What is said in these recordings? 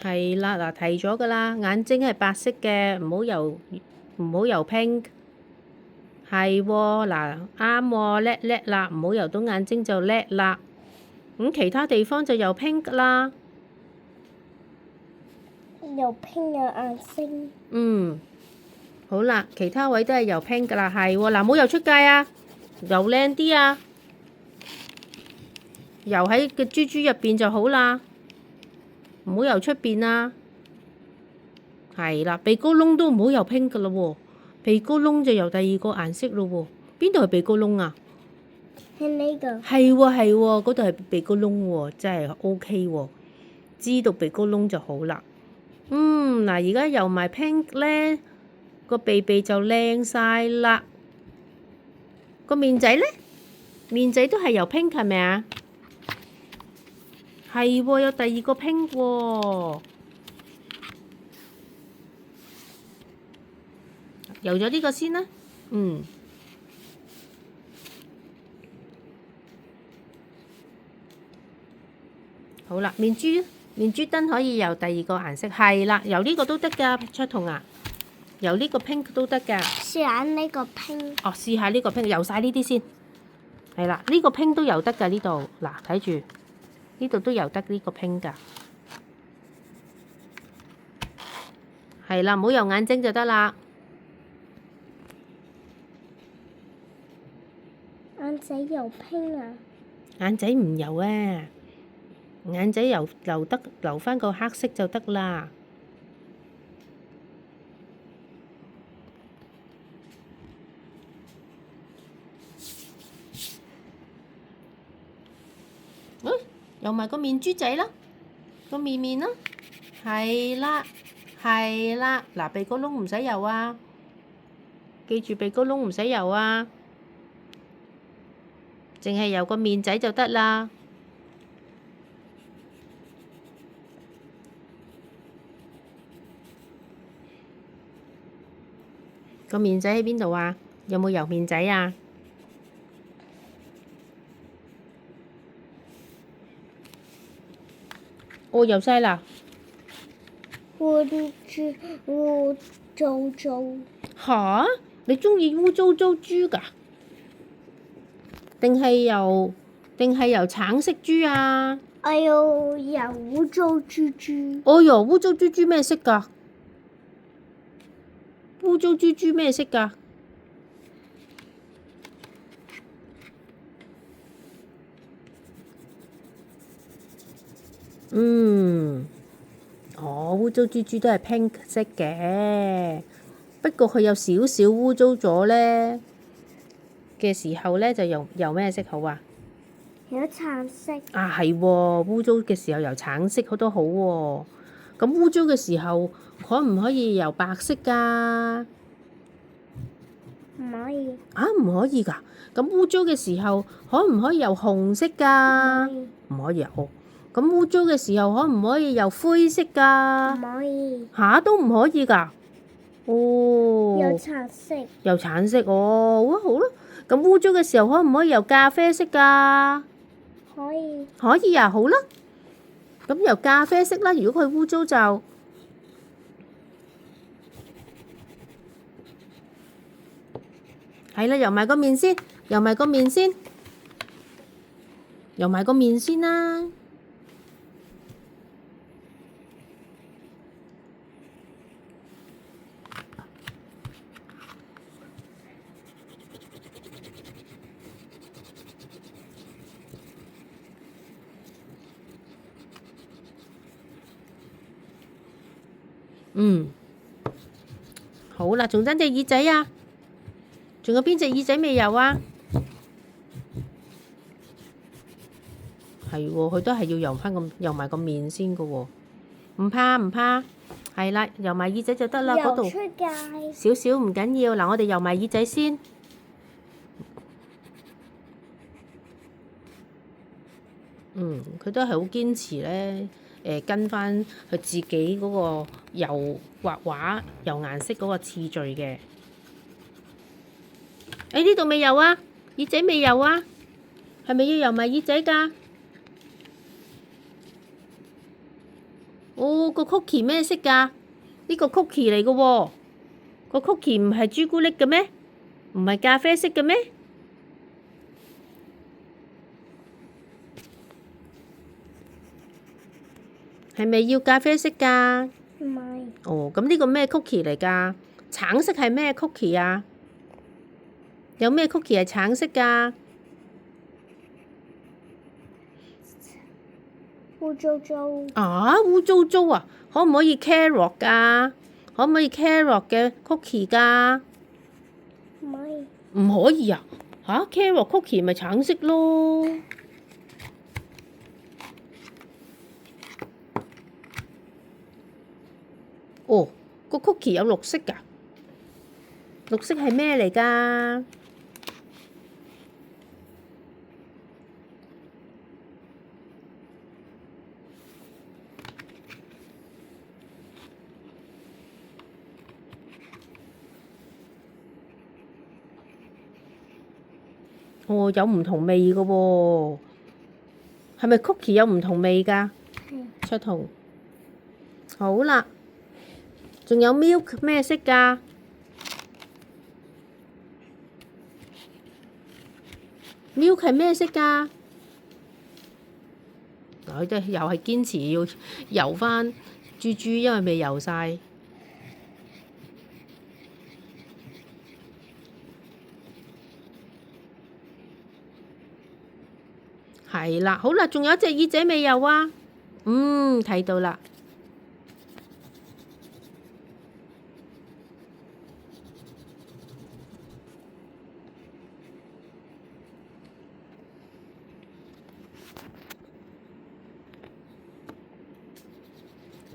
係啦，嗱提咗噶啦，眼睛係白色嘅，唔好油 pink。係喎，嗱啱喎，叻叻啦，唔好油到眼睛就叻啦。咁其他地方就油 pink 啦。油 pink 嘅眼睛。嗯，好啦，其他位都係油 pink 噶啦，係喎，嗱唔好油出界啊，油靚啲啊，油喺個珠珠入邊就好啦，唔好油出邊啊。係啦，鼻哥窿都唔好油 pink 噶啦喎，鼻哥窿就油第二個顏色咯喎。邊度係鼻哥窿啊？係呢個。係喎係喎，嗰度係鼻哥窿喎，真係 OK 喎，知道鼻哥窿就好啦。嗱而家油埋 pink 咧，個鼻就靚晒啦。個面仔咧，面仔都係油 pink 係咪啊？係喎，有第二個 pink 喎。油咗呢個先啦。好啦，面珠燈可以油第二個顏色，係啦，油呢個都得㗎，出筒啊，油呢個 pink 都得㗎。試下呢個 pink。哦，試下呢個 pink，油晒呢啲先。係啦，呢個 pink 都油得㗎呢度，嗱睇住，呢度都油得呢個 pink 㗎。係啦，唔好油眼睛就得啦。眼仔油 pink 啊？眼仔唔油啊，眼仔留返個黑色就得啦。油埋個面珠仔啦，個面啦，係啦，嗱鼻哥窿唔使油啊，記住鼻哥窿唔使油啊，淨係油個面仔就得啦。個面仔喺邊度啊？有冇油面仔啊？我油晒啦。污糟糟。吓？你鍾意污糟糟豬㗎？定係油橙色豬啊？哎呦，油污糟豬豬。哎呦，污糟豬豬咩色㗎？污糟豬豬咩色㗎？污糟豬豬都係 pink 色嘅，不過佢有少少污糟咗咧嘅時候咧，就油咩色好啊？有橙色。啊係喎，污糟嘅時候油橙色都好喎。咁污糟嘅時候可唔可以油白色㗎？唔可以。啊，唔可以㗎？咁污糟嘅時候可唔可以油紅色㗎？唔可以啊！哦，咁污糟嘅時候可唔可以油灰色㗎？唔可以。都唔可以㗎？哦。有橙色。有橙色哦，好啦。咁污糟嘅時候可唔可以油咖啡色㗎？可以。可以啊，好啦。咁油咖啡色啦，如果佢污糟就係啦，油埋個面先，油埋個面先啦。好啦，仲爭隻耳仔啊？仲有邊隻耳仔未油啊？係喎，佢都係要油埋個面先㗎喎。唔怕，係啦，油埋耳仔就得啦。嗰度油出界。少少唔緊要。嗱，我哋油埋耳仔先。佢都係好堅持咧。跟翻佢自己嗰個畫畫油顏色嗰個次序嘅。呢度未油啊？耳仔未油啊？係咪要油埋耳仔㗎？哦，個 cookie 咩色㗎？呢個 cookie 嚟嘅喎，個 cookie 唔係朱古力嘅咩？唔係咖啡色嘅咩？係咪要咖啡色㗎？唔係。哦，咁呢個咩 cookie 嚟㗎？橙色係咩 cookie 啊？有咩 cookie 係橙色㗎？污糟糟。啊，污糟糟啊！可唔可以 carrot 㗎？可唔可以 carrot 嘅 cookie 㗎？唔可以。唔可以啊！嚇，carrot cookie 咪橙色咯。哦，個 cookie 有綠色㗎。綠色係咩嚟㗎？哦，有唔同味嘅喎。係咪 cookie 有唔同味㗎？出同。好啦，仲有 milk 咩色㗎？milk 係咩色㗎？佢都又係堅持要游返豬豬，因為未游晒。係啦，好啦，仲有一隻耳仔未游啊？睇到啦。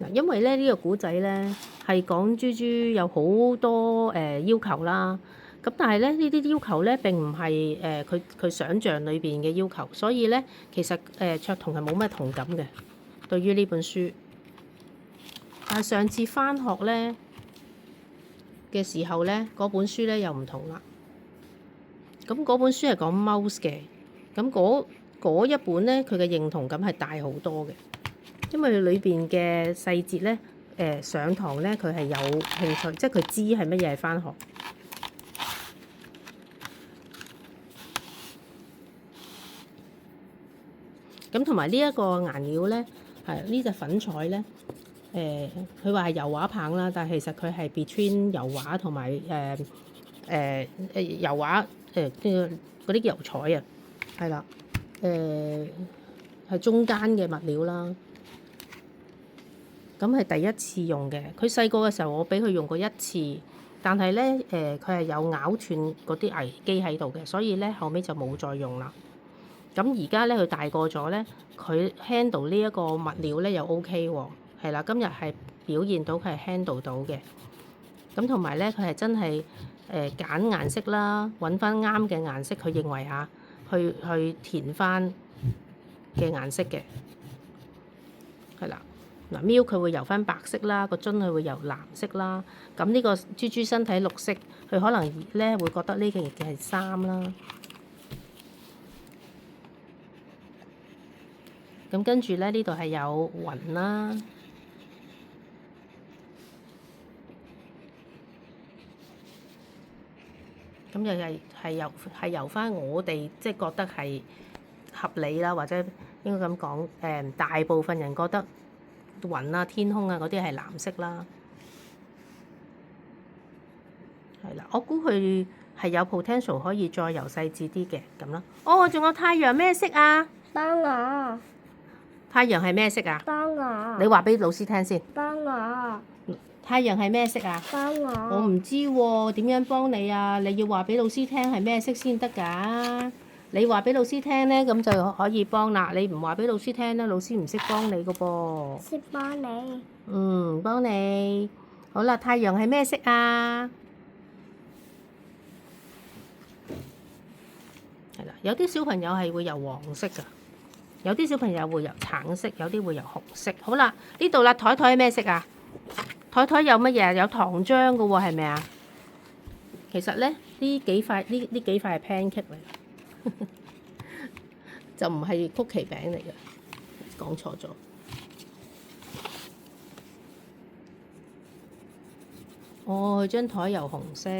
嗱，因為咧呢個古仔咧係講豬豬有好多要求啦。咁但係咧呢啲要求咧並唔係佢想像裏邊嘅要求，所以咧其實卓彤係冇乜同感嘅對於呢本書。但係上次返學咧嘅時候咧，嗰本書咧又唔同啦。咁嗰本書係講 mouse 嘅，咁嗰一本咧佢嘅認同感係大好多嘅，因為裏邊嘅細節咧上堂咧佢係有興趣，即係佢知係乜嘢係返學。咁同埋呢一個顏料咧，係呢隻粉彩咧，佢話係油畫棒啦，但係其實佢係 between 油畫同埋油畫嗰啲油彩啊，係啦，係中間嘅物料啦。咁係第一次用嘅，佢細個嘅時候我俾佢用過一次，但係咧佢係有咬斷嗰啲危機喺度嘅，所以咧後尾就冇再用啦。咁而家咧佢大個咗咧，佢 handle 呢一個物料咧又 OK 喎，係啦，今日係表現到佢係 handle 到嘅。咁同埋咧佢係真係揀顏色啦，揾翻啱嘅顏色，佢認為嚇，去填翻嘅顏色嘅，係啦。嗱，milk佢會油翻白色啦，個樽佢會油藍色啦。咁呢個豬豬身體綠色，佢可能咧會覺得呢件係衫啦。咁跟住咧，呢度係有雲啦。咁又係由翻我哋即係覺得係合理啦，或者應該咁講大部分人覺得雲啊、天空啊嗰啲係藍色啦。係啦，我估佢係有 potential 可以再油細緻啲嘅咁啦。哦，仲有太陽咩色啊？幫我。太陽係咩色啊？幫我。你話俾老師聽先。幫我。太陽係咩色啊？幫我。我唔知喎，點樣幫你啊？你要話俾老師聽係咩色先得㗎？你話俾老師聽咧，咁就可以幫啦。你唔話俾老師聽咧，老師唔識幫你㗎噃。識幫你。幫你。好啦，太陽係咩色啊？係啦，有啲小朋友係會油黃色㗎，有啲小朋友會油橙色，有啲會油紅色。好啦，呢度啦，台係咩色啊？台有乜嘢？有糖漿㗎喎，係咪啊？其實咧，呢幾塊係 pancake 嚟，就唔係曲奇餅嚟嘅，講錯咗。哦，佢張台又紅色。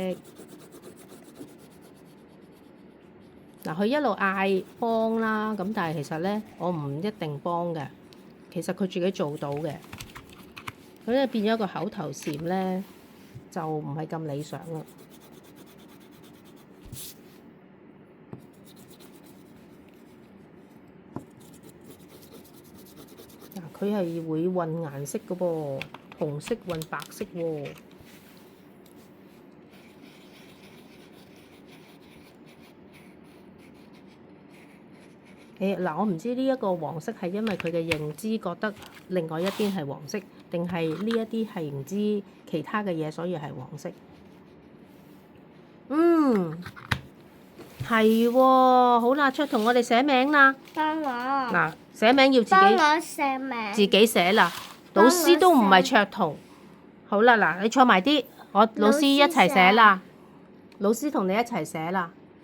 嗱，佢一路嗌幫啦，咁但係其實咧，我唔一定幫嘅。其實佢自己做到嘅。佢咧變咗個口頭禪咧，就唔係咁理想啦。嗱，佢係會混顏色嘅噃，紅色混白色喎。嗱，我唔知呢一個黃色係因為佢嘅認知覺得另外一邊係黃色，定係呢一啲係唔知其他嘅嘢，所以係黃色。係喎，好啦，出同我哋寫名啦。幫我。嗱，寫名要幫我寫名。自己寫啦。老師都唔係卓同。好啦，嗱，你坐埋啲，我老師一齊寫啦。老師同你一齊寫啦。